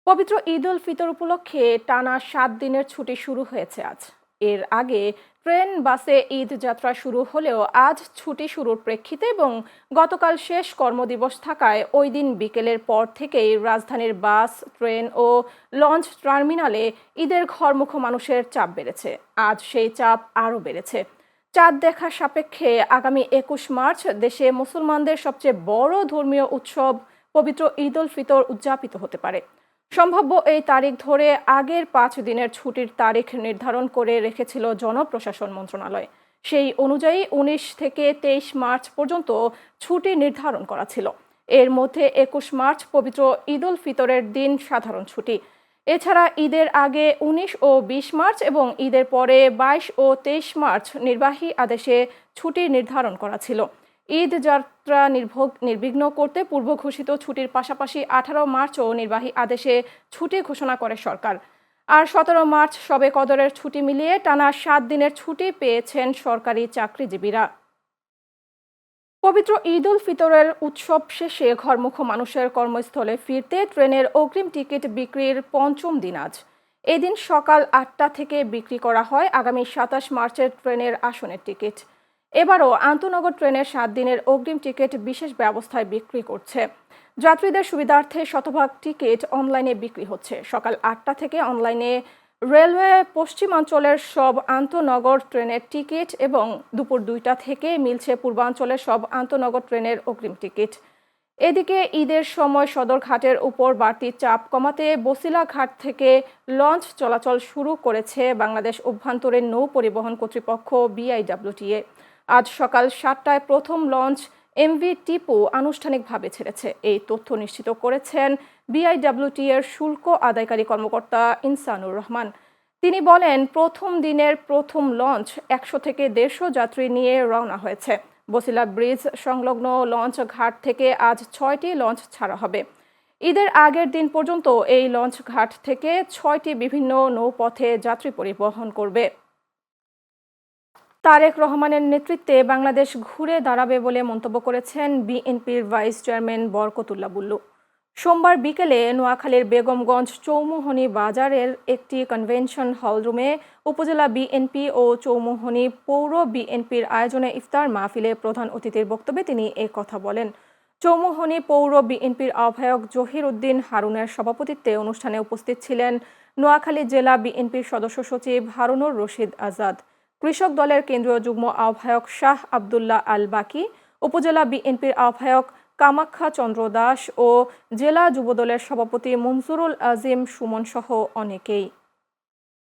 পবিত্র ঈদ উল ফিতর উপলক্ষে টানা ৭ দিনের ছুটি শুরু হয়েছে আজ। এর আগে ট্রেন বাসে ঈদ যাত্রা শুরু হলেও আজ ছুটি শুরুর প্রেক্ষিতে এবং গতকাল শেষ কর্মদিবস থাকায় ওই দিন বিকেলের পর থেকেই রাজধানীর বাস, ট্রেন ও লঞ্চ টার্মিনালে ঈদের ঘরমুখ মানুষের চাপ বেড়েছে। আজ সেই চাপ আরও বেড়েছে। চাঁদ দেখা সাপেক্ষে আগামী ২১ মার্চ দেশে মুসলমানদের সবচেয়ে বড় ধর্মীয় উৎসব পবিত্র ঈদ উল ফিতর উদযাপিত হতে পারে। সম্ভাব্য এই তারিখ ধরে আগের ৫ দিনের ছুটির তারিখ নির্ধারণ করে রেখেছিল জনপ্রশাসন মন্ত্রণালয়। সেই অনুযায়ী ১৯ থেকে ২৩ মার্চ পর্যন্ত ছুটি নির্ধারণ করা ছিল। এর মধ্যে ২১ মার্চ পবিত্র ঈদ উল ফিতরের দিন সাধারণ ছুটি। এছাড়া ঈদের আগে ১৯ ও ২০ মার্চ এবং ঈদের পরে ২২ ও ২৩ মার্চ নির্বাহী আদেশে ছুটি নির্ধারণ করা ছিল। ঈদ যাত্রা নির্বিঘ্ন করতে পূর্ব ঘোষিত ছুটির পাশাপাশি ১৮ মার্চও নির্বাহী আদেশে ছুটি ঘোষণা করে সরকার। আর ১৭ মার্চ শবে কদরের ছুটি মিলিয়ে টানা ৭ দিনের ছুটি পেয়েছেন সরকারি চাকরিজীবীরা। পবিত্র ঈদ উল ফিতরের উৎসব শেষে ঘরমুখ মানুষের কর্মস্থলে ফিরতে ট্রেনের অগ্রিম টিকিট বিক্রির পঞ্চম দিন আজ। এদিন সকাল ৮টা থেকে বিক্রি করা হয় আগামী ২৭ মার্চের ট্রেনের আসনের টিকিট। এবারও আন্তনগর ট্রেনের ৭ দিনের অগ্রিম টিকিট বিশেষ ব্যবস্থায় বিক্রি করছে। যাত্রীদের সুবিধার্থে শতভাগ টিকিট অনলাইনে বিক্রি হচ্ছে। সকাল ৮টা থেকে অনলাইনে রেলওয়ে পশ্চিমাঞ্চলের সব আন্তনগর ট্রেনের টিকিট এবং দুপুর ২টা থেকে মিলছে পূর্বাঞ্চলের সব আন্তনগর ট্রেনের অগ্রিম টিকিট। এদিকে ঈদের সময় সদরঘাটের উপর বাড়তি চাপ কমাতে বছিলা ঘাট থেকে লঞ্চ চলাচল শুরু করেছে বাংলাদেশ অভ্যন্তরীণ নৌ পরিবহন কর্তৃপক্ষ বিআইডব্লিউটিএ। আজ সকাল ৭টায় প্রথম লঞ্চ এমভি টিপু আনুষ্ঠানিকভাবে ছেড়েছে। এই তথ্য নিশ্চিত করেছেন বিআইডব্লিউটিএর শুল্ক আদায়কারী কর্মকর্তা ইনসানুর রহমান। তিনি বলেন, প্রথম দিনের প্রথম লঞ্চ ১০০ থেকে ১৫০ যাত্রী নিয়ে রওনা হয়েছে। বছিলা ব্রিজ সংলগ্ন লঞ্চ ঘাট থেকে আজ ৬টি লঞ্চ ছাড়া হবে। ঈদের আগের দিন পর্যন্ত এই লঞ্চ ঘাট থেকে ৬টি বিভিন্ন নৌপথে যাত্রী পরিবহন করবে। তারেক রহমানের নেতৃত্বে বাংলাদেশ ঘুরে দাঁড়াবে বলে মন্তব্য করেছেন বিএনপির ভাইস চেয়ারম্যান বরকতুল্লাহ বুল্লু। সোমবার বিকেলে নোয়াখালীর বেগমগঞ্জ চৌমুহনী বাজারের একটি কনভেনশন হলরুমে উপজেলা বিএনপি ও চৌমুহনী পৌর বিএনপির আয়োজনে ইফতার মাহফিলে প্রধান অতিথির বক্তব্যে তিনি এ কথা বলেন। চৌমুহনী পৌর বিএনপির আহ্বায়ক জহির উদ্দিন হারুনের সভাপতিত্বে অনুষ্ঠানে উপস্থিত ছিলেন নোয়াখালী জেলা বিএনপির সদস্য সচিব হারুনুর রশিদ আজাদ, কৃষক দলের কেন্দ্রীয় যুগ্ম আহ্বায়ক শাহ আবদুল্লাহ আল বাকি, উপজেলা বিএনপির আহ্বায়ক কামাখ্যা চন্দ্র দাস ও জেলা যুবদলের সভাপতি মনজুরুল আজিম সুমন সহ অনেকেই।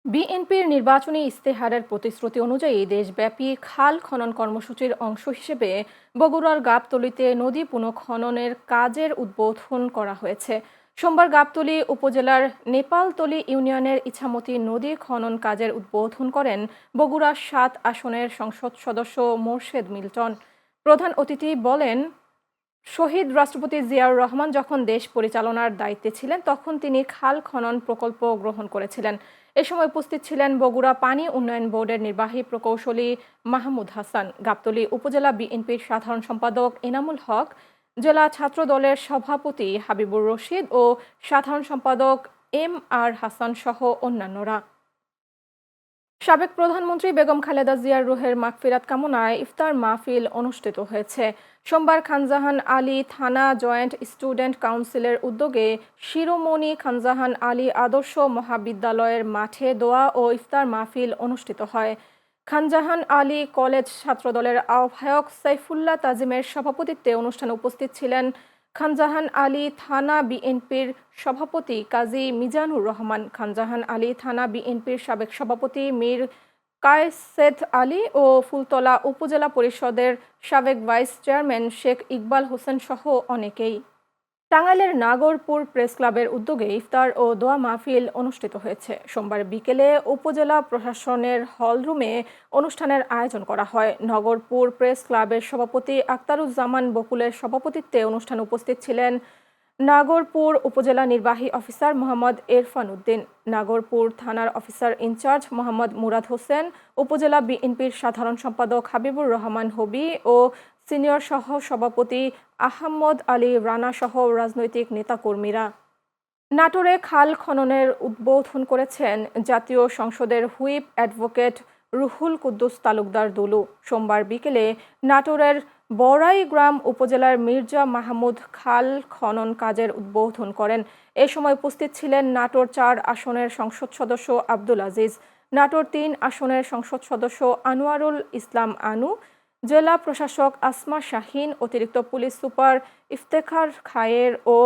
বিএনপির নির্বাচনী ইস্তেহারের প্রতিশ্রুতি অনুযায়ী দেশব্যাপী খাল খনন কর্মসূচির অংশ হিসেবে বগুড়ার গাবতলীতে নদী পুনঃখননের কাজের উদ্বোধন করা হয়েছে। সোমবার গাবতলী উপজেলার নেপালতলী ইউনিয়নের ইছামতি নদী খনন কাজের উদ্বোধন করেন বগুড়া ৭ আসনের সংসদ সদস্য মোর্শেদ মিল্টন। প্রধান অতিথি বলেন, শহীদ রাষ্ট্রপতি জিয়াউর রহমান যখন দেশ পরিচালনার দায়িত্বে ছিলেন তখন তিনি খাল খনন প্রকল্প গ্রহণ করেছিলেন। এ সময় উপস্থিত ছিলেন বগুড়া পানি উন্নয়ন বোর্ডের নির্বাহী প্রকৌশলী মাহমুদ হাসান, গাবতলী উপজেলা বিএনপির সাধারণ সম্পাদক এনামুল হক, জেলা ছাত্র দলের সভাপতি হাবিবুর রশিদ ও সাধারণ সম্পাদক এম আর হাসান সহ অন্যান্যরা। সাবেক প্রধানমন্ত্রী বেগম খালেদা জিয়ার রুহের মাগফিরাত কামনায় ইফতার মাহফিল অনুষ্ঠিত হয়েছে। সোমবার খানজাহান আলী থানা জয়েন্ট স্টুডেন্ট কাউন্সিলের উদ্যোগে শিরোমণি খানজাহান আলী আদর্শ মহাবিদ্যালয়ের মাঠে দোয়া ও ইফতার মাহফিল অনুষ্ঠিত হয়। খানজাহান আলী কলেজ ছাত্রদলের আহ্বায়ক সাইফুল্লাহ তাজিমের সভাপতিত্বে অনুষ্ঠানে উপস্থিত ছিলেন খানজাহান আলী থানা বিএনপির সভাপতি কাজী মিজানুর রহমান, খানজাহান আলী থানা বিএনপির সাবেক সভাপতি মীর কায়েসেদ আলী ও ফুলতলা উপজেলা পরিষদের সাবেক ভাইস চেয়ারম্যান শেখ ইকবাল হোসেন সহ অনেকেই। টাঙ্গাইলের নাগরপুর প্রেস ক্লাবের উদ্যোগে ইফতার ও দোয়া মাহফিল অনুষ্ঠিত হয়েছে। সোমবার বিকেলে উপজেলা প্রশাসনের হলরুমে অনুষ্ঠানের আয়োজন করা হয়। নগরপুর প্রেস ক্লাবের সভাপতি আক্তারুজ্জামান বকুলের সভাপতিত্বে অনুষ্ঠানে উপস্থিত ছিলেন নাগরপুর উপজেলা নির্বাহী অফিসার মোহাম্মদ এরফান উদ্দিন, নাগরপুর থানার অফিসার ইনচার্জ মোহাম্মদ মুরাদ হোসেন, উপজেলা বিএনপির সাধারণ সম্পাদক হাবিবুর রহমান হবি ও সিনিয়র সহ সভাপতি আহমদ আলী রানা সহ রাজনৈতিক নেতাকর্মীরা। নাটোরে খাল খননের উদ্বোধন করেছেন জাতীয় সংসদের হুইপ অ্যাডভোকেট রুহুল কুদ্দুস তালুকদার দুলু। সোমবার বিকেলে নাটোরের বড়াইগ্রাম উপজেলার মির্জা মাহমুদ খাল খনন কাজের উদ্বোধন করেন। এ সময় উপস্থিত ছিলেন নাটোর ৪ আসনের সংসদ সদস্য আব্দুল আজিজ, নাটোর ৩ আসনের সংসদ সদস্য আনোয়ারুল ইসলাম আনু, জেলা প্রশাসক আসমা শাহীন, অতিরিক্ত পুলিশ সুপার ইফতেখার খায়ের ও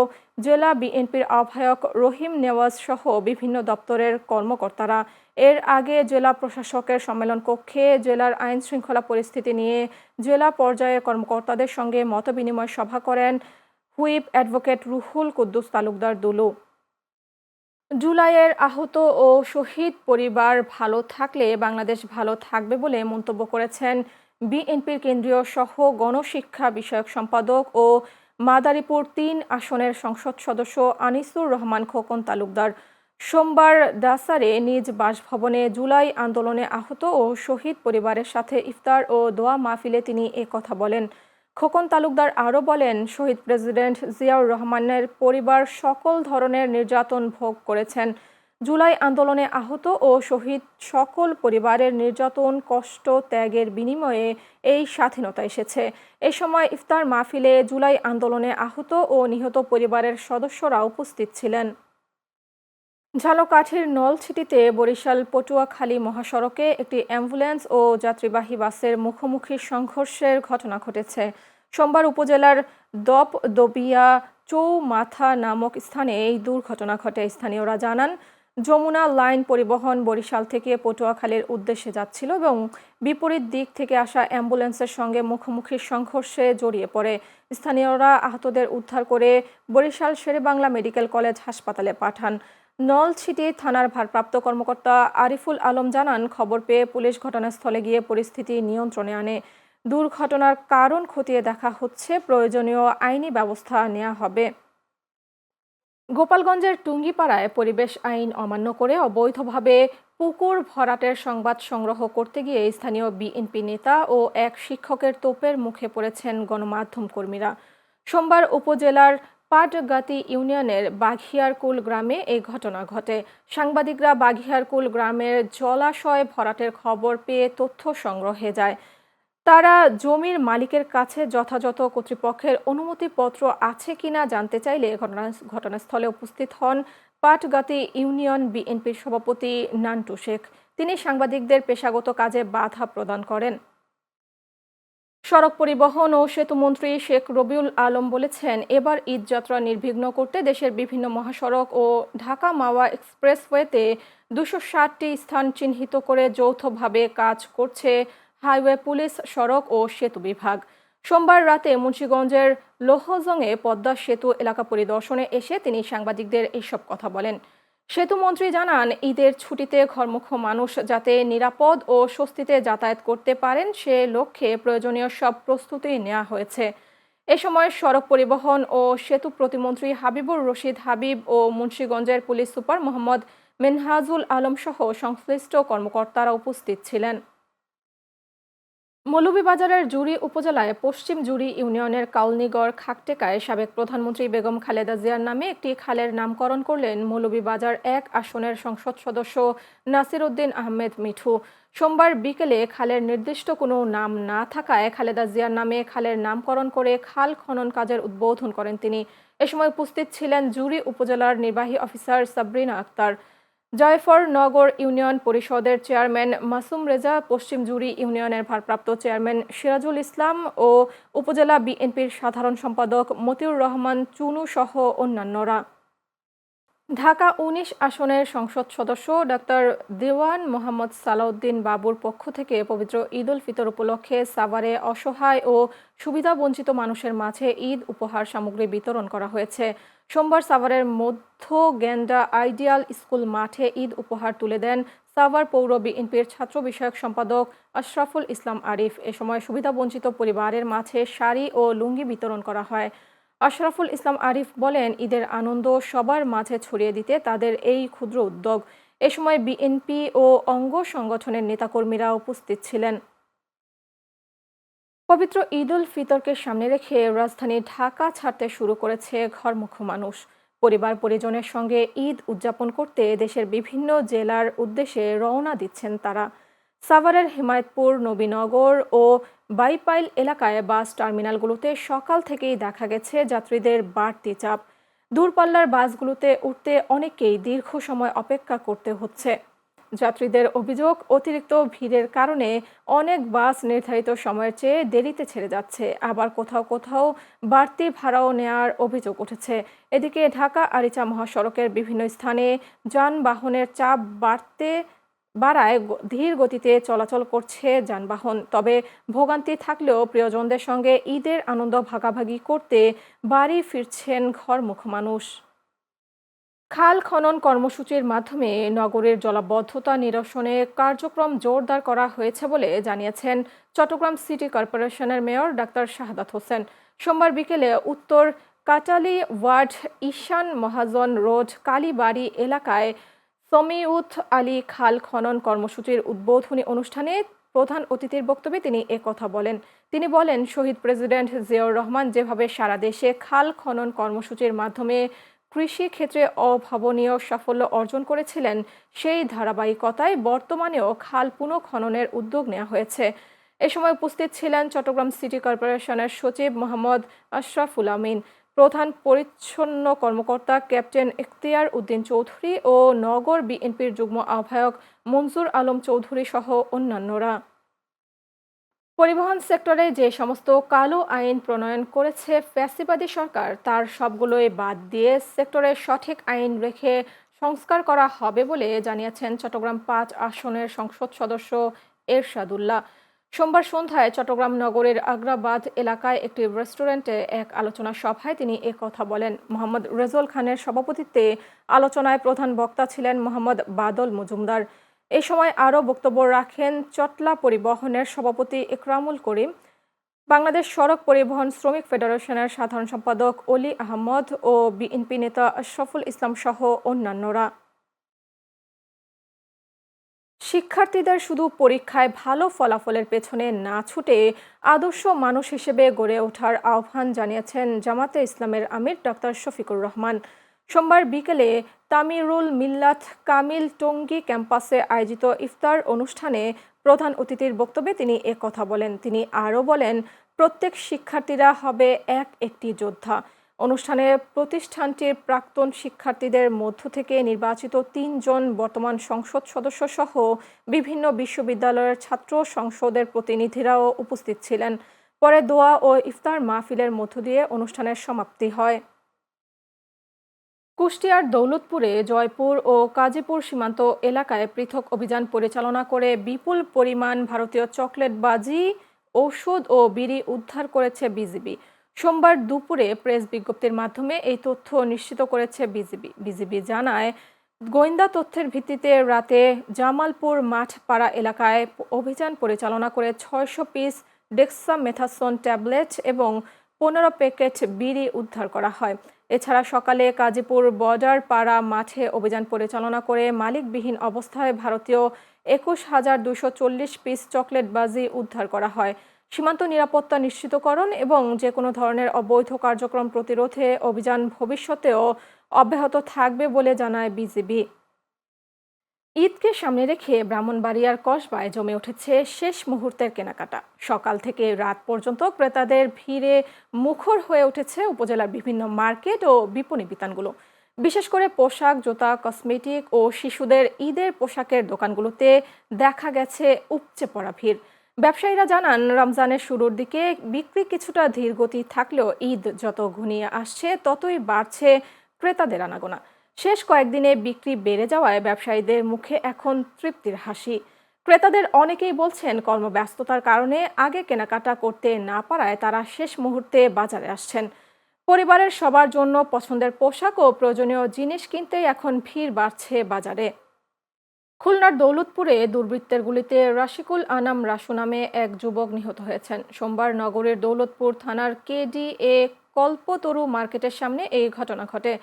জেলা বিএনপির আহ্বায়ক রহিম নেওয়াজ সহ বিভিন্ন দপ্তরের কর্মকর্তারা। এর আগে জেলা প্রশাসকের সম্মেলন কক্ষে জেলার আইন শৃঙ্খলা পরিস্থিতি নিয়ে জেলা পর্যায়ের কর্মকর্তাদের সঙ্গে মতবিনিময় সভা করেন হুইপ অ্যাডভোকেট রুহুল কুদ্দুস তালুকদার দুলু। জুলাইয়ের আহত ও শহীদ পরিবার ভালো থাকলে বাংলাদেশ ভালো থাকবে বলে মন্তব্য করেছেন বিএনপির কেন্দ্রীয় সহ গণশিক্ষা বিষয়ক সম্পাদক ও মাদারীপুর ৩ আসনের সংসদ সদস্য আনিসুর রহমান খোকন তালুকদার। সোমবার ডাসারে নিজ বাসভবনে জুলাই আন্দোলনে আহত ও শহীদ পরিবারের সাথে ইফতার ও দোয়া মাহফিলে তিনি কথা বলেন। খোকন তালুকদার আরও বলেন, শহীদ প্রেসিডেন্ট জিয়াউর রহমানের পরিবার সকল ধরনের নির্যাতন ভোগ করেছেন। জুলাই আন্দোলনে আহত ও শহীদ সকল পরিবারের নির্যাতন, কষ্ট, ত্যাগের বিনিময়ে এই স্বাধীনতা এসেছে। এ সময় ইফতার মাহফিলে জুলাই আন্দোলনে আহত ও নিহত পরিবারের সদস্যরা উপস্থিত ছিলেন। ঝালকাঠির নলছিটিতে বরিশাল পটুয়াখালী মহাসড়কে একটি অ্যাম্বুলেন্স ও যাত্রীবাহী বাসের মুখোমুখি সংঘর্ষের ঘটনা ঘটেছে। সোমবার উপজেলার দপদবিয়া চৌমাথা নামক স্থানে এই দুর্ঘটনা ঘটে। স্থানীয়রা জানান, যমুনা লাইন পরিবহন বরিশাল থেকে পটুয়াখালীর উদ্দেশ্যে যাচ্ছিল এবং বিপরীত দিক থেকে আসা অ্যাম্বুলেন্সের সঙ্গে মুখোমুখি সংঘর্ষে জড়িয়ে পড়ে। স্থানীয়রা আহতদের উদ্ধার করে বরিশাল শেরেবাংলা মেডিকেল কলেজ হাসপাতালে পাঠান। নলছিটি থানার ভারপ্রাপ্ত কর্মকর্তা আরিফুল আলম জানান, খবর পেয়ে পুলিশ ঘটনাস্থলে গিয়ে পরিস্থিতি নিয়ন্ত্রণে আনে। দুর্ঘটনার কারণ খতিয়ে দেখা হচ্ছে, প্রয়োজনীয় আইনি ব্যবস্থা নেওয়া হবে। গোপালগঞ্জের টুঙ্গিপাড়ায় পরিবেশ আইন অমান্য করে অবৈধভাবে পুকুর ভরাটের সংবাদ সংগ্রহ করতে গিয়ে স্থানীয় বিএনপি নেতা ও এক শিক্ষকের তোপের মুখে পড়েছেন গণমাধ্যম কর্মীরা। সোমবার উপজেলার পাটগাতি ইউনিয়নের বাঘিয়ারকুল গ্রামে এই ঘটনা ঘটে। সাংবাদিকরা বাঘিয়ারকুল গ্রামের জলাশয় ভরাটের খবর পেয়ে তথ্য সংগ্রহে যায়। তারা জমির মালিকের কাছে যথাযথ কর্তৃপক্ষের অনুমতিপত্র আছে কিনা জানতে চাইলে ঘটনাস্থলে উপস্থিত হন পাটগাতি ইউনিয়ন বিএনপির সভাপতি নান্টু শেখ। তিনি সাংবাদিকদের পেশাগত কাজে বাধা প্রদান করেন। সড়ক পরিবহন ও সেতুমন্ত্রী শেখ রবিউল আলম বলেছেন, এবার ঈদযাত্রা নির্বিঘ্ন করতে দেশের বিভিন্ন মহাসড়ক ও ঢাকা মাওয়া এক্সপ্রেসওয়েতে ২৬০টি স্থান চিহ্নিত করে যৌথভাবে কাজ করছে হাইওয়ে পুলিশ, সড়ক ও সেতু বিভাগ। সোমবার রাতে মুন্সিগঞ্জের লোহজংয়ে পদ্মা সেতু এলাকা পরিদর্শনে এসে তিনি সাংবাদিকদের এসব কথা বলেন। সেতুমন্ত্রী জানান, ঈদের ছুটিতে ঘরমুখো মানুষ যাতে নিরাপদ ও স্বস্তিতে যাতায়াত করতে পারেন সে লক্ষ্যে প্রয়োজনীয় সব প্রস্তুতি নেওয়া হয়েছে। এ সময় সড়ক পরিবহন ও সেতু প্রতিমন্ত্রী হাবিবুর রশিদ হাবিব ও মুন্সিগঞ্জের পুলিশ সুপার মোহাম্মদ মেনহাজুল আলম সহ সংশ্লিষ্ট কর্মকর্তারা উপস্থিত ছিলেন। মৌলভীবাজারের জুড়ী উপজেলায় পশ্চিম জুড়ী ইউনিয়নের কাউলনীগড় খাকটেকায় সাবেক প্রধানমন্ত্রী বেগম খালেদা জিয়ার নামে একটি খালের নামকরণ করলেন মৌলভীবাজার ১ আসনের সংসদ সদস্য নাসির উদ্দিন আহমেদ মিঠু। সোমবার বিকেলে খালের নির্দিষ্ট কোনো নাম না থাকায় খালেদা জিয়ার নামে খালের নামকরণ করে খাল খনন কাজের উদ্বোধন করেন তিনি। এ সময় উপস্থিত ছিলেন জুড়ী উপজেলার নির্বাহী অফিসার সাবরিনা আক্তার, জয়ফরনগর ইউনিয়ন পরিষদের চেয়ারম্যান মাসুম রেজা, পশ্চিম জুড়ী ইউনিয়নের ভারপ্রাপ্ত চেয়ারম্যান সিরাজুল ইসলাম ও উপজেলা বিএনপির সাধারণ সম্পাদক মতিউর রহমান চুনু সহ অন্যান্যরা। ঢাকা ১৯ আসনের সংসদ সদস্য ডাক্তার দেওয়ান মোহাম্মদ সালাউদ্দিন বাবুর পক্ষ থেকে পবিত্র ঈদ উল ফিতর উপলক্ষে সাভারে অসহায় ও সুবিধাবঞ্চিত মানুষের মাঝে ঈদ উপহার সামগ্রী বিতরণ করা হয়েছে। সোমবার সাভারের মধ্য গেন্ডা আইডিয়াল স্কুল মাঠে ঈদ উপহার তুলে দেন সাভার পৌর বিএনপির ছাত্র বিষয়ক সম্পাদক আশরাফুল ইসলাম আরিফ। এ সময় সুবিধাবঞ্চিত পরিবারের মাঝে শাড়ি ও লুঙ্গি বিতরণ করা হয়। আশরাফুল ইসলাম আরিফ বলেন, ঈদের আনন্দ সবার মাঝে ছড়িয়ে দিতে তাদের এই ক্ষুদ্র উদ্যোগ। এ সময় বিএনপি ও অঙ্গ সংগঠনের নেতাকর্মীরা উপস্থিত ছিলেন। পবিত্র ঈদ উল ফিতরকে সামনে রেখে রাজধানী ঢাকা ছাড়তে শুরু করেছে ঘরমুখো মানুষ। পরিবার পরিজনের সঙ্গে ঈদ উদযাপন করতে দেশের বিভিন্ন জেলার উদ্দেশ্যে রওনা দিচ্ছেন তারা। সাভারের হিমায়তপুর, নবীনগর ও বাইপাইল এলাকায় বাস টার্মিনালগুলোতে সকাল থেকেই দেখা গেছে যাত্রীদের বাড়তি চাপ। দূরপাল্লার বাসগুলোতে উঠতে অনেককেই দীর্ঘ সময় অপেক্ষা করতে হচ্ছে। যাত্রীদের অভিযোগ, অতিরিক্ত ভিড়ের কারণে অনেক বাস নির্ধারিত সময়ের চেয়ে দেরিতে ছেড়ে যাচ্ছে, আবার কোথাও কোথাও বাড়তি ভাড়াও নেওয়ার অভিযোগ উঠেছে। এদিকে ঢাকা আরিচা মহাসড়কের বিভিন্ন স্থানে যানবাহনের চাপ বাড়ায় ধীর গতিতে চলাচল করছে যানবাহন। তবে ভোগান্তি থাকলেও প্রিয়জনদের সঙ্গে ঈদের আনন্দ ভাগাভাগি করতে বাড়ি ফিরছেন ঘরমুখ মানুষ। খাল খনন কর্মসূচির মাধ্যমে নগরের জলাবদ্ধতা নিরসনে কার্যক্রম জোরদার করা হয়েছে বলে জানিয়েছেন চট্টগ্রাম সিটি কর্পোরেশনের মেয়র ডাক্তার শাহাদাত হোসেন। সোমবার বিকেলে উত্তর কাটালি ওয়ার্ড ঈশান মহাজন রোড কালীবাড়ি এলাকায় সমিউথ আলী খাল খনন কর্মসূচির উদ্বোধনী অনুষ্ঠানে প্রধান অতিথির বক্তব্যে তিনি একথা বলেন। তিনি বলেন, শহীদ প্রেসিডেন্ট জিয়াউর রহমান যেভাবে সারা দেশে খাল খনন কর্মসূচির মাধ্যমে কৃষি ক্ষেত্রে অভাবনীয় সাফল্য অর্জন করেছিলেন, সেই ধারাবাহিকতায় বর্তমানেও খাল পুনঃখননের উদ্যোগ নেওয়া হয়েছে। এ সময় উপস্থিত ছিলেন চট্টগ্রাম সিটি কর্পোরেশনের সচিব মোহাম্মদ আশরাফুল আমিন, প্রধান পরিচ্ছন্ন কর্মকর্তা ক্যাপ্টেন ইখতিয়ার উদ্দিন চৌধুরী ও নগর বিএনপির যুগ্ম আহ্বায়ক মনজুর আলম চৌধুরী সহ অন্যান্যরা। পরিবহন সেক্টরে যে সমস্ত কালো আইন প্রণয়ন করেছে ফ্যাসিবাদী সরকার, তার সবগুলোই বাদ দিয়ে সেক্টরে সঠিক আইন রেখে সংস্কার করা হবে বলে জানিয়েছেন চট্টগ্রাম ৫ আসনের সংসদ সদস্য এরশাদুল্লাহ। সোমবার সন্ধ্যায় চট্টগ্রাম নগরের আগ্রাবাদ এলাকায় একটি রেস্টুরেন্টে এক আলোচনা সভায় তিনি কথা বলেন। মোহাম্মদ রেজল খানের সভাপতিত্বে আলোচনায় প্রধান বক্তা ছিলেন মোহাম্মদ বাদল মজুমদার। এই সময় আরও বক্তব্য রাখেন চট্টলা পরিবহনের সভাপতি ইকরামুল করিম, বাংলাদেশ সড়ক পরিবহন শ্রমিক ফেডারেশনের সাধারণ সম্পাদক অলি আহমদ ও বিএনপি নেতা আশরাফুল ইসলাম সহ অন্যান্যরা। শিক্ষার্থীদের শুধু পরীক্ষায় ভালো ফলাফলের পেছনে না ছুটে আদর্শ মানুষ হিসেবে গড়ে ওঠার আহ্বান জানিয়েছেন জামাতে ইসলামের আমির ডক্টর শফিকুর রহমান। সোমবার বিকেলে তামিরুল মিল্লাত কামিল টঙ্গী ক্যাম্পাসে আয়োজিত ইফতার অনুষ্ঠানে প্রধান অতিথির বক্তব্যে তিনি কথা বলেন। তিনি আরও বলেন, প্রত্যেক শিক্ষার্থীরা হবে একটি যোদ্ধা। অনুষ্ঠানে প্রতিষ্ঠানটির প্রাক্তন শিক্ষার্থীদের মধ্য থেকে নির্বাচিত ৩ জন বর্তমান সংসদ সদস্য সহ বিভিন্ন বিশ্ববিদ্যালয়ের ছাত্র সংসদের প্রতিনিধিরাও উপস্থিত ছিলেন। পরে দোয়া ও ইফতার মাহফিলের মধ্য দিয়ে অনুষ্ঠানের সমাপ্তি হয়। কুষ্টিয়ার দৌলতপুরে জয়পুর ও কাজীপুর সীমান্ত এলাকায় পৃথক অভিযান পরিচালনা করে বিপুল পরিমাণ ভারতীয় চকলেটবাজি, ঔষধ ও বিড়ি উদ্ধার করেছে বিজিবি। সোমবার দুপুরে প্রেস বিজ্ঞপ্তির মাধ্যমে এই তথ্য নিশ্চিত করেছে বিজিবি জানায়, গোয়েন্দা তথ্যের ভিত্তিতে রাতে জামালপুর মাঠপাড়া এলাকায় অভিযান পরিচালনা করে ৬০০ পিস ডেক্সামেথাসোন ট্যাবলেট এবং ১৫ প্যাকেট বিড়ি উদ্ধার করা হয়। এছাড়া সকালে কাজীপুর বর্ডার পাড়া মাঠে অভিযান পরিচালনা করে মালিকবিহীন অবস্থায় ভারতীয় ২১,২৪০ পিস চকলেটবাজি উদ্ধার করা হয়। সীমান্ত নিরাপত্তা নিশ্চিতকরণ এবং যে কোনো ধরনের অবৈধ কার্যক্রম প্রতিরোধে অভিযান ভবিষ্যতেও অব্যাহত থাকবে বলে জানায় বিজিবি। ঈদকে সামনে রেখে ব্রাহ্মণবাড়িয়ার কসবায় জমে উঠেছে শেষ মুহূর্তের কেনাকাটা। সকাল থেকে রাত পর্যন্ত ক্রেতাদের ভিড়ে মুখর হয়ে উঠেছে উপজেলার বিভিন্ন মার্কেট ও বিপণী বিতানগুলো। বিশেষ করে পোশাক, জুতা, কসমেটিক ও শিশুদের ঈদের পোশাকের দোকানগুলোতে দেখা গেছে উপচে পড়া ভিড়। ব্যবসায়ীরা জানান, রমজানের শুরুর দিকে বিক্রি কিছুটা ধীরগতি থাকলেও ঈদ যত ঘনিয়ে আসছে ততই বাড়ছে ক্রেতাদের আনাগোনা। শেষ কয়েকদিনে বিক্রি বেড়ে যাওয়ায় ব্যবসায়ীদের মুখে এখন তৃপ্তির হাসি। ক্রেতাদের অনেকেই বলছেন, কর্মব্যস্ততার কারণে আগে কেনাকাটা করতে না পারায় তারা শেষ মুহূর্তে বাজারে আসছেন। পরিবারের সবার জন্য পছন্দের পোশাক ও প্রয়োজনীয় জিনিস কিনতেই এখন ভিড় বাড়ছে বাজারে। খুলনার দৌলতপুরে দুর্বৃত্তের গুলিতে রাশিকুল আনাম রাসু নামে এক যুবক নিহত হয়েছেন। সোমবার নগরের দৌলতপুর থানার কেডিএ কল্পতরু মার্কেটের সামনে এই ঘটনা ঘটে।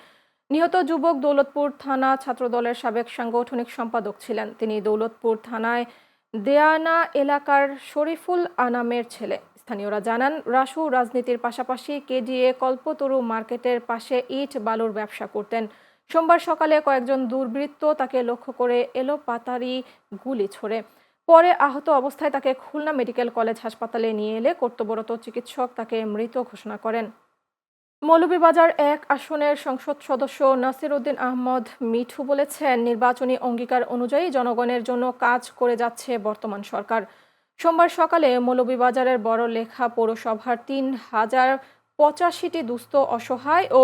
নিহত যুবক দৌলতপুর থানা ছাত্রদলের সাবেক সাংগঠনিক সম্পাদক ছিলেন। তিনি দৌলতপুর থানায় দেয়ানা এলাকার শরীফুল আনামের ছেলে। স্থানীয়রা জানান, রাসু রাজনীতির পাশাপাশি কেডিএ কল্পতরু মার্কেটের পাশে ইট বালুর ব্যবসা করতেন। সোমবার সকালে কয়েকজন দুর্বৃত্ত তাকে লক্ষ্য করে এলোপাতাড়ি গুলি ছোড়ে। পরে আহত অবস্থায় তাকে খুলনা মেডিকেল কলেজ হাসপাতালে নিয়ে এলে কর্তব্যরত চিকিৎসক তাকে মৃত ঘোষণা করেন। মৌলভীবাজার ১ আসনের সংসদ সদস্য নাসির উদ্দিন আহমদ মিঠু বলেছেন, নির্বাচনী অঙ্গীকার অনুযায়ী জনগণের জন্য কাজ করে যাচ্ছে বর্তমান সরকার। সোমবার সকালে মৌলভীবাজারের বড়লেখা পৌরসভার ৩,০৮৫টি দুস্থ, অসহায় ও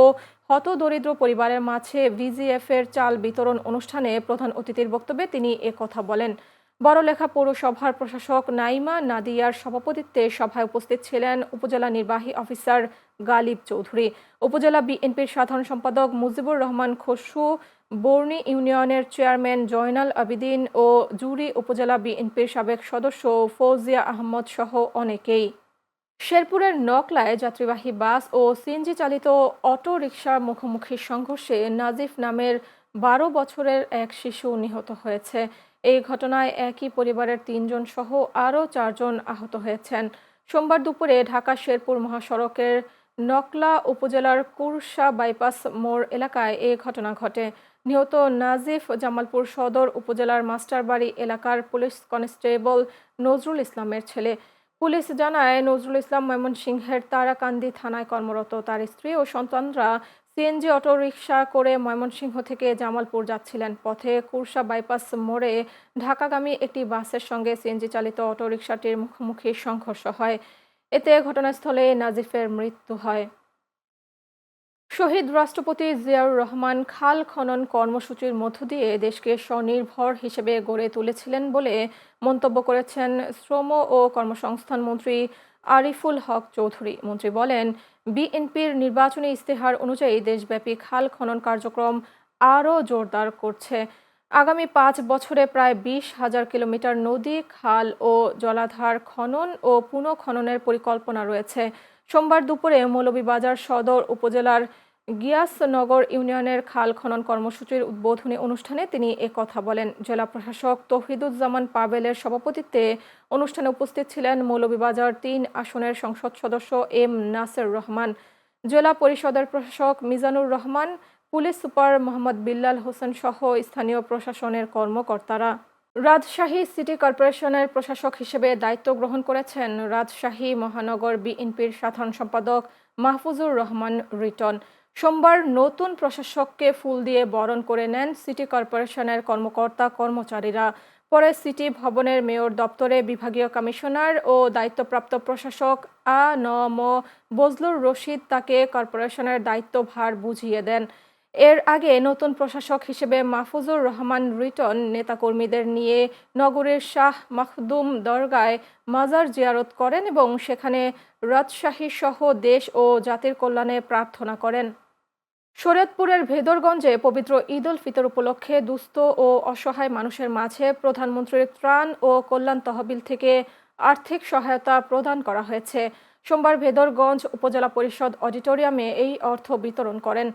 হতদরিদ্র পরিবারের মাঝে ভিজিএফের চাল বিতরণ অনুষ্ঠানে প্রধান অতিথির বক্তব্যে তিনি একথা বলেন। বড়লেখা পৌরসভার প্রশাসক নাইমা নাদিয়ার সভাপতিত্বে সভায় উপস্থিত ছিলেন উপজেলা নির্বাহী অফিসার গালিব চৌধুরী, উপজেলা বিএনপির সাধারণ সম্পাদক মুজিবুর রহমান খসরু, বর্ণী ইউনিয়নের চেয়ারম্যান জয়নাল আবিদিন ও জুরি উপজেলা বিএনপির সাবেক সদস্য ফৌজিয়া আহমদ সহ অনেকেই। শেরপুরের নকলায় যাত্রীবাহী বাস ও সিএনজি চালিত অটো রিকশার মুখোমুখি সংঘর্ষে নাজিফ নামের ১২ বছরের এক শিশু নিহত হয়েছে। এই ঘটনায় একই পরিবারের ৩ জন সহ আরও ৪ জন আহত হয়েছেন। সোমবার দুপুরে ঢাকা শেরপুর মহাসড়কের নকলা উপজেলার কুরসা বাইপাস মোড় এলাকায় এ ঘটনা ঘটে। নিহত নাজিফ জামালপুর সদর উপজেলার মাস্টারবাড়ি এলাকার পুলিশ কনস্টেবল নজরুল ইসলামের ছেলে। পুলিশ জানায়, নজরুল ইসলাম ময়মনসিংহের তারাকান্দি থানায় কর্মরত। তার স্ত্রী ও সন্তানরা সিএনজি অটোরিকশা করে ময়মনসিংহ থেকে জামালপুর যাচ্ছিলেন। পথে কুরসা বাইপাস মোড়ে ঢাকাগামী একটি বাসের সঙ্গে সিএনজি চালিত অটোরিকশাটির মুখোমুখি সংঘর্ষ হয়। এতে ঘটনাস্থলে নাজিফের মৃত্যু হয়। শহীদ রাষ্ট্রপতি জিয়াউর রহমান খাল খনন কর্মসূচির মধ্য দিয়ে দেশকে স্বনির্ভর হিসেবে গড়ে তুলেছিলেন বলে মন্তব্য করেছেন শ্রম ও কর্মসংস্থান মন্ত্রী আরিফুল হক চৌধুরী। মন্ত্রী বলেন, বিএনপির নির্বাচনী ইস্তেহার অনুযায়ী দেশব্যাপী খাল খনন কার্যক্রম আরও জোরদার করছে। আগামী ৫ বছরে প্রায় ২০,০০০ কিলোমিটার নদী, খাল ও জলাধার খনন ও পুনঃখননের পরিকল্পনা রয়েছে। সোমবার দুপুরে মৌলভীবাজার সদর উপজেলার গিয়াসনগর ইউনিয়নের খাল খনন কর্মসূচির উদ্বোধনী অনুষ্ঠানে তিনি একথা বলেন। জেলা প্রশাসক তৌহিদুজ্জামান পাবেলের সভাপতিত্বে অনুষ্ঠানে উপস্থিত ছিলেন মৌলভীবাজার ৩ আসনের সংসদ সদস্য এম নাসের রহমান, জেলা পরিষদের প্রশাসক মিজানুর রহমান, পুলিশ সুপার মোহাম্মদ বিল্লাল হোসেন সহ স্থানীয় প্রশাসনের কর্মকর্তারা। রাজশাহী সিটি কর্পোরেশনের প্রশাসক হিসেবে দায়িত্ব গ্রহণ করেছেন রাজশাহী মহানগর বিএনপির সাধারণ সম্পাদক মাহফুজুর রহমান রিটন। সোমবার নতুন প্রশাসককে ফুল দিয়ে বরণ করে নেন সিটি কর্পোরেশনের কর্মকর্তা কর্মচারীরা। পরে সিটি ভবনের মেয়র দপ্তরে বিভাগীয় কমিশনার ও দায়িত্বপ্রাপ্ত প্রশাসক আ.ন.ম বজলুর রশিদ তাকে কর্পোরেশনের দায়িত্বভার বুঝিয়ে দেন। এর আগে নতুন প্রশাসক হিসেবে মাহফুজুর রহমান রিটন নেতাকর্মীদের নিয়ে নগরের শাহ মাখদুম দরগায় মাজার জিয়ারত করেন এবং সেখানে রাজশাহী সহ দেশ ও জাতির কল্যাণে প্রার্থনা করেন। শরীয়তপুরের ভেদরগঞ্জে পবিত্র ঈদ উল ফিতর উপলক্ষে দুস্থ ও অসহায় মানুষের মাঝে প্রধানমন্ত্রীর ত্রাণ ও কল্যাণ তহবিল থেকে আর্থিক সহায়তা প্রদান করা হয়েছে। সোমবার ভেদরগঞ্জ উপজেলা পরিষদ অডিটোরিয়ামে এই অর্থ বিতরণ করেন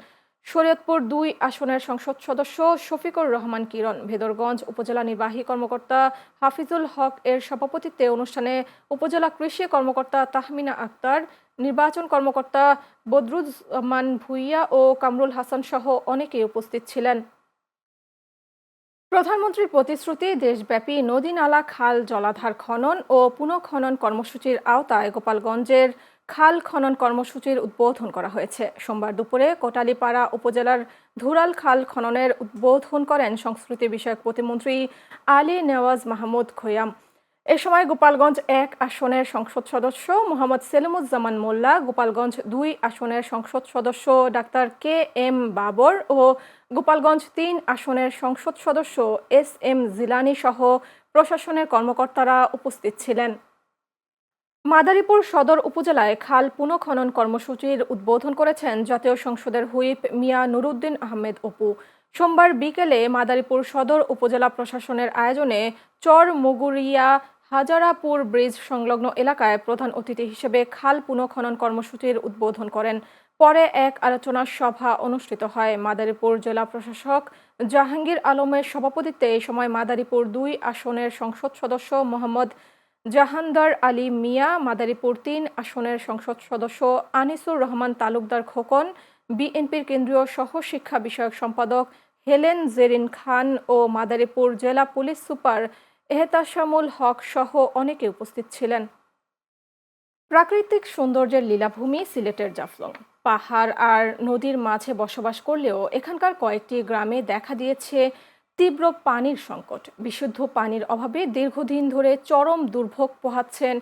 শরীয়তপুর ২ আসনের সংসদ সদস্য শফিকুর রহমান কিরণ। ভেদরগঞ্জ উপজেলা নির্বাহী কর্মকর্তা হাফিজুল হক এর সভাপতিত্বে অনুষ্ঠানে উপজেলা কৃষি কর্মকর্তা তাহমিনা আক্তার, নির্বাচন কর্মকর্তা বদরুজ্জামান ভুইয়া ও কামরুল হাসান সহ অনেকেই উপস্থিত ছিলেন। প্রধানমন্ত্রীর প্রতিশ্রুতি, দেশব্যাপী নদী, নালা, খাল, জলাধার খনন ও পুনঃখনন কর্মসূচির আওতায় গোপালগঞ্জের খাল খনন কর্মসূচির উদ্বোধন করা হয়েছে। সোমবার দুপুরে কোটালীপাড়া উপজেলার ধুরাল খাল খননের উদ্বোধন করেন সংস্কৃতি বিষয়ক প্রতিমন্ত্রী আলী নেওয়াজ মাহমুদ খৈয়াম। এ সময় গোপালগঞ্জ ১ আসনের সংসদ সদস্য মোহাম্মদ সেলিমুজ্জামান মোল্লা, গোপালগঞ্জ ২ আসনের সংসদ সদস্য ডাক্তার কে.এম. বাবর ও গোপালগঞ্জ ৩ আসনের সংসদ সদস্য এস.এম. জিলানী সহ প্রশাসনের কর্মকর্তারা উপস্থিত ছিলেন। মাদারীপুর সদর উপজেলায় খাল পুনঃখনন কর্মসূচির উদ্বোধন করেছেন জাতীয় সংসদের হুইপ মিয়া নুরুদ্দিন আহমেদ অপু। সোমবার বিকেলে মাদারীপুর সদর উপজেলা প্রশাসনের আয়োজনে চর মুগুরিয়া হাজারাপুর ব্রিজ সংলগ্ন এলাকায় প্রধান অতিথি হিসেবে খাল পুনঃখনন কর্মসূচির উদ্বোধন করেন। পরে এক আলোচনা সভা অনুষ্ঠিত হয়। মাদারীপুর জেলা প্রশাসক জাহাঙ্গীর আলমের সভাপতিত্বে এই সময় মাদারীপুর ২ আসনের সংসদ সদস্য মোহাম্মদ জাহানদার আলী মিয়া, মাদারীপুর ৩ আসনের সংসদ সদস্য আনিসুর রহমান তালুকদার খোকন, বিএনপির কেন্দ্রীয় সহ শিক্ষা বিষয়ক সম্পাদক হেলেন জেরিন খান ও মাদারীপুর জেলা পুলিশ সুপার এহতেশামুল হক সহ অনেকে উপস্থিত ছিলেন। প্রাকৃতিক সৌন্দর্যের লীলাভূমি সিলেটের জাফলং। পাহাড় আর নদীর মাঝে বসবাস করলেও এখানকার কয়েকটি গ্রামে দেখা দিয়েছে তীব্র পানির সংকট। বিশুদ্ধ পানির অভাবে দীর্ঘদিন ধরে চরম দুর্ভোগ পোহাচ্ছেন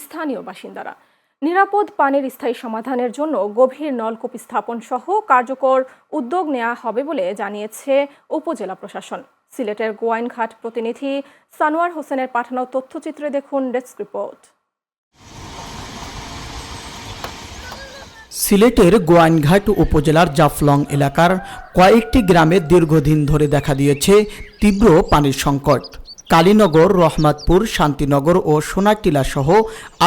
স্থানীয় বাসিন্দারা। নিরাপদ পানির স্থায়ী সমাধানের জন্য গভীর নলকূপ স্থাপন সহ কার্যকর উদ্যোগ নেওয়া হবে বলে জানিয়েছে উপজেলা প্রশাসন। সিলেটের গোয়াইনঘাট প্রতিনিধি সানোয়ার হোসেনের পাঠানো তথ্যচিত্রে দেখুন ডেস্ক রিপোর্ট। সিলেটের গোয়াইনঘাট উপজেলার জাফলং এলাকার কয়েকটি গ্রামে দীর্ঘদিন ধরে দেখা দিয়েছে তীব্র পানির সংকট। কালীনগর, রহমতপুর, শান্তিনগর ও সোনাটিলা সহ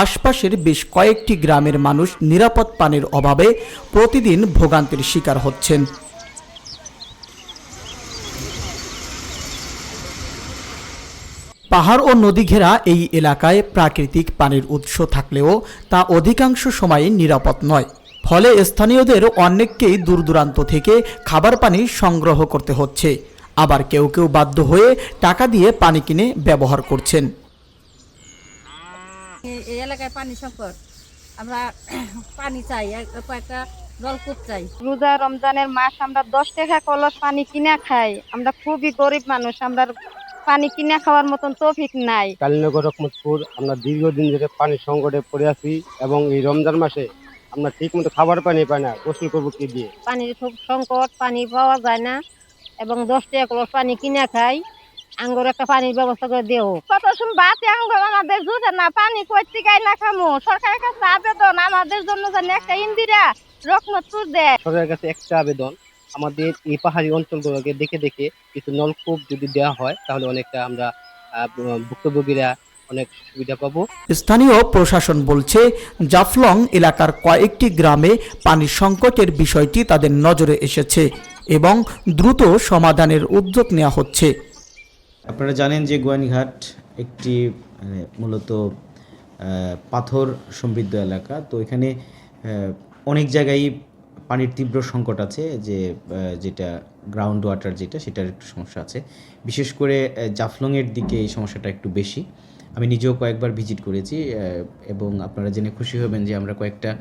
আশপাশের বেশ কয়েকটি গ্রামের মানুষ নিরাপদ পানির অভাবে প্রতিদিন ভোগান্তির শিকার হচ্ছেন। পাহাড় ও নদী ঘেরা এই এলাকায় প্রাকৃতিক পানির উৎস থাকলেও তা অধিকাংশ সময়ে নিরাপদ নয়। ফলে স্থানীয়দের অনেককেই দূর দূরান্ত থেকে খাবার পানি সংগ্রহ করতে হচ্ছে, আবার কেউ কেউ বাধ্য হয়ে টাকা দিয়ে পানি কিনে ব্যবহার করছেন। এই এলাকায় পানি সংকট, আমরা পানি চাই, একটা নলকূপ চাই। রোজা রমজানের মাস আমরা 10 টাকা কলস পানি কিনা খাই। আমরা খুবই গরিব মানুষ, আমরা পানি কিনা খাওয়ার মতন তৌফিক নাই। কালীনগর, রহমতপুর আমরা দীর্ঘদিন ধরে পানির সংকটে পড়ে আছি এবং এই রমজান মাসে আমরা ঠিক মতো খাবার পানি পাই না, গোসল করবো কি দিয়ে? পানির খুব সংকট, পানি পাওয়া যায় না এবং 10 টাকা কলস পানি কিনা খাই। আঙ্গুর একটা পানির ব্যবস্থা করে দেও। কত শুন বাতে আঙ্গুর আমাদের জুটে না, পানি কইতে গাই না খামু। সরকারের কাছে আবেদন আমাদের জন্য যেন একটা ইন্দিরা রহমতপুর দেয়। সরকারের কাছে একটা আবেদন, আমাদের এই পাহাড়ি অঞ্চলগুলোকে দেখে দেখে কিছু নলকূপ যদি দেওয়া হয় তাহলে অনেকটা আমরা ভুক্তভোগীরা অনেক সুবিধা পাবো। স্থানীয় প্রশাসন বলছে, জাফলং এলাকার কয়েকটি গ্রামে পানির সংকটের বিষয়টি তাদের নজরে এসেছে এবং দ্রুত সমাধানের উদ্যোগ নেওয়া হচ্ছে। আপনারা জানেন যে গোয়াইনঘাট একটি মূলত পাথর সমৃদ্ধ এলাকা। তো এখানে অনেক জায়গায় পানির তীব্র সংকট আছে, যেটা গ্রাউন্ড ওয়াটার সেটার একটু সমস্যা আছে। বিশেষ করে জাফলংয়ের দিকে এই সমস্যাটা একটু বেশি। আমি নিজেও কয়েকবার ভিজিট করেছি এবং আপনারা জেনে খুশি হবেন যে আমরা কয়েকটা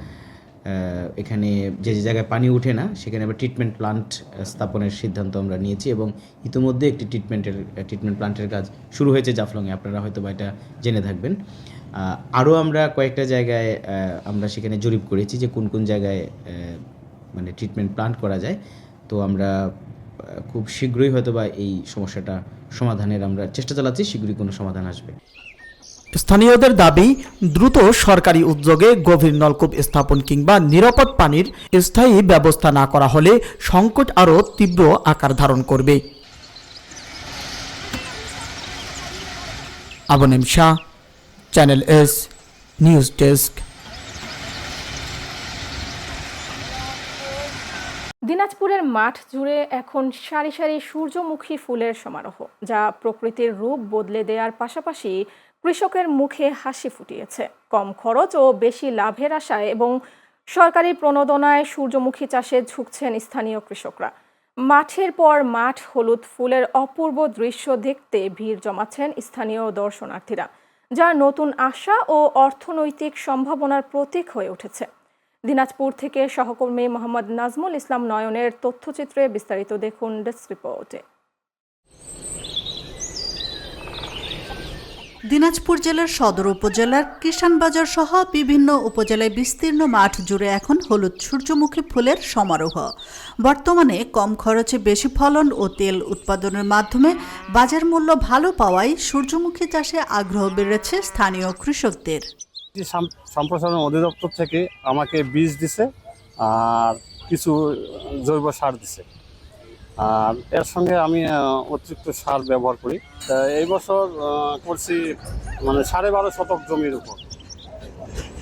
এখানে যে জায়গায় পানি ওঠে না সেখানে আমরা ট্রিটমেন্ট প্লান্ট স্থাপনের সিদ্ধান্ত আমরা নিয়েছি এবং ইতিমধ্যে একটি ট্রিটমেন্ট প্লান্টের কাজ শুরু হয়েছে জাফলংয়ে। আপনারা হয়তো বা এটা জেনে থাকবেন। আরও আমরা কয়েকটা জায়গায় আমরা সেখানে জরিপ করেছি যে কোন কোন জায়গায় মানে ট্রিটমেন্ট প্লান্ট করা যায়। তো আমরা খুব শীঘ্রই হয়তো বা এই সমস্যাটা সমাধানের আমরা চেষ্টা চালাচ্ছি, শীঘ্রই কোনো সমাধান আসবে। স্থানীয়দের দাবি, দ্রুত সরকারি উদ্যোগে গভীর নলকূপ স্থাপন কিংবা নিরাপদ পানির স্থায়ী ব্যবস্থা না করা হলে সংকট আরও তীব্র আকার ধারণ করবে। আবনেম Shah, channel S, news desk. দিনাজপুরের মাঠ জুড়ে এখন সারি সারি সূর্যমুখী ফুলের সমারোহ, যা প্রকৃতির রূপ বদলে দেওয়ার পাশাপাশি কৃষকের মুখে হাসি ফুটিয়েছে। কম খরচ ও বেশি লাভের আশায় এবং সরকারি প্রণোদনায় সূর্যমুখী চাষে ঝুঁকছেন স্থানীয় কৃষকরা। মাঠের পর মাঠ হলুদ ফুলের অপূর্ব দৃশ্য দেখতে ভিড় জমাচ্ছেন স্থানীয় দর্শনার্থীরা, যা নতুন আশা ও অর্থনৈতিক সম্ভাবনার প্রতীক হয়ে উঠেছে। দিনাজপুর থেকে সহকর্মী মোহাম্মদ নাজমুল ইসলাম নয়নের তথ্যচিত্রে বিস্তারিত দেখুন ডেস্ক রিপোর্টে। দিনাজপুর জেলার সদর উপজেলার কিষানবাজার সহ বিভিন্ন উপজেলায় বিস্তীর্ণ মাঠ জুড়ে এখন হলুদ সূর্যমুখী ফুলের সমারোহ। বর্তমানে কম খরচে বেশি ফলন ও তেল উৎপাদনের মাধ্যমে বাজার মূল্য ভালো পাওয়ায় সূর্যমুখী চাষে আগ্রহ বেড়েছে স্থানীয় কৃষকদের। সম্প্রসারণ অধিদপ্তর থেকে আমাকে বীজ দিছে আর কিছু জৈব সার দিছে, আর এর সঙ্গে আমি অতিরিক্ত সার ব্যবহার করি। এই বছর করছি মানে 12.5 শতক জমির উপর।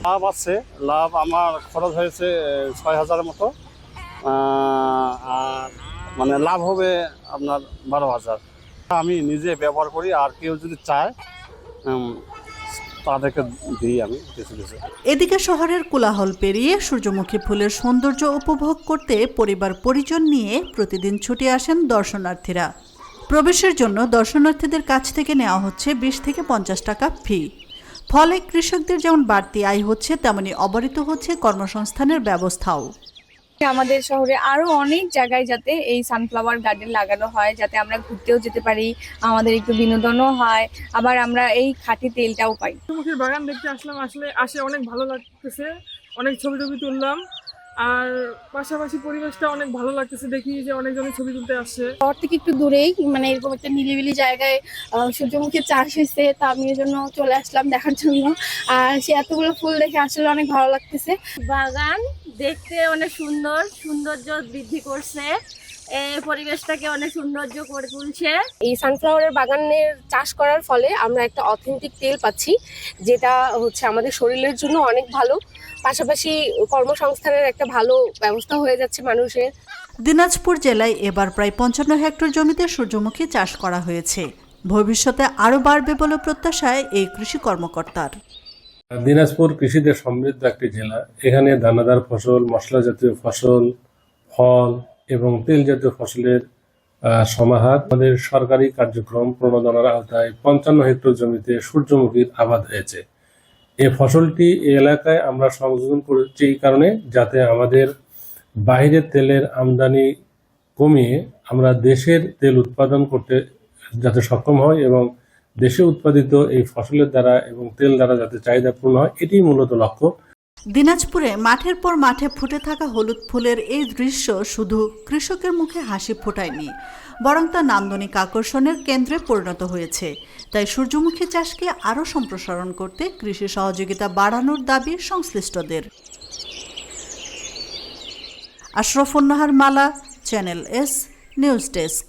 লাভ আছে, লাভ আমার খরচ হয়েছে 6,000 মতো, আর মানে লাভ হবে আপনার 12,000। আমি নিজে ব্যবহার করি, আর কেউ যদি চায় তাদেরকে দিই আমি কিছু কিছু। এদিকে শহরের কোলাহল পেরিয়ে সূর্যমুখী ফুলের সৌন্দর্য উপভোগ করতে পরিবার পরিজন নিয়ে প্রতিদিন ছুটে আসেন দর্শনার্থীরা। প্রবেশের জন্য দর্শনার্থীদের কাছ থেকে নেওয়া হচ্ছে 20 থেকে 50 টাকা ফি। ফলে কৃষকদের যেমন বাড়তি আয় হচ্ছে, তেমনি অবারিত হচ্ছে কর্মসংস্থানের ব্যবস্থাও। আমাদের শহরে আরো অনেক জায়গায় যাতে এই সানফ্লাওয়ার গার্ডেন লাগানো হয়, যাতে আমরা ঘুরতেও যেতে পারি, আমাদের একটু বিনোদনও হয়, আবার আমরা এই খাঁটি তেলটাও পাই। সূর্যমুখীর বাগান দেখতে আসলাম, আসলে অনেক ভালো লাগতেছে, অনেক ছবি তুললাম, আর পাশাপাশি পরিবেশটা অনেক ভালো লাগতেছে, দেখি যে অনেকজনের ছবি তুলতে আসছে। শহর থেকে একটু দূরেই মানে এরকম একটা নিরিবিলি জায়গায় সূর্যমুখীর চাষ হয়েছে, তা আমি এই জন্য চলে আসলাম দেখার জন্য। আর সে এতগুলো ফুল দেখে আসলে অনেক ভালো লাগতেছে। বাগান দেখতে অনেক সুন্দর, সৌন্দর্য বৃদ্ধি করছে, পরিবেশটাকে অনেক সৌন্দর্য করে তুলছে। এই সানফ্লাওয়ারের বাগানের চাষ করার ফলে আমরা একটা অথেন্টিক তেল পাচ্ছি, যেটা হচ্ছে আমাদের শরীরের জন্য অনেক ভালো, পাশাপাশি কর্মসংস্থানের একটা ভালো ব্যবস্থা হয়ে যাচ্ছে মানুষের। দিনাজপুর জেলায় এবার প্রায় 55 হেক্টর জমিতে সূর্যমুখী চাষ করা হয়েছে। ভবিষ্যতে আরও বাড়বে বলে প্রত্যাশায় এই কৃষি কর্মকর্তার। দিনাজপুর কৃষিতে সমৃদ্ধ একটি জেলা। এখানে দানাদার ফসল, মশলা জাতীয় ফসল, ফল এবং তেল জাতীয় ফসলের সমাহার। আমাদের সরকারি কার্যক্রম প্রণোদনার আওতায় 55 হেক্টর জমিতে সূর্যমুখীর আবাদ হয়েছে। এই ফসলটি এই এলাকায় আমরা সংযোজন করেছি এই কারণে, যাতে আমাদের বাইরের তেলের আমদানি কমিয়ে আমরা দেশের তেল উৎপাদন করতে যাতে সক্ষম হয় এবং দেশে উৎপাদিত এই ফসলের দ্বারা এবং তেল দ্বারা যাতে চাহিদা পূর্ণ হয়, এটি মূলত লক্ষ্য। দিনাজপুরে মাঠের পর মাঠে ফুটে থাকা হলুদ ফুলের এই দৃশ্য শুধু কৃষকের মুখে হাসি ফোটায়নি, বরং তা নান্দনিক আকর্ষণের কেন্দ্রে পরিণত হয়েছে। তাই সূর্যমুখী চাষকে আরও সম্প্রসারণ করতে কৃষি সহযোগিতা বাড়ানোর দাবি সংশ্লিষ্টদের। আশরাফুন নাহার মালা, চ্যানেল এস, নিউজ ডেস্ক।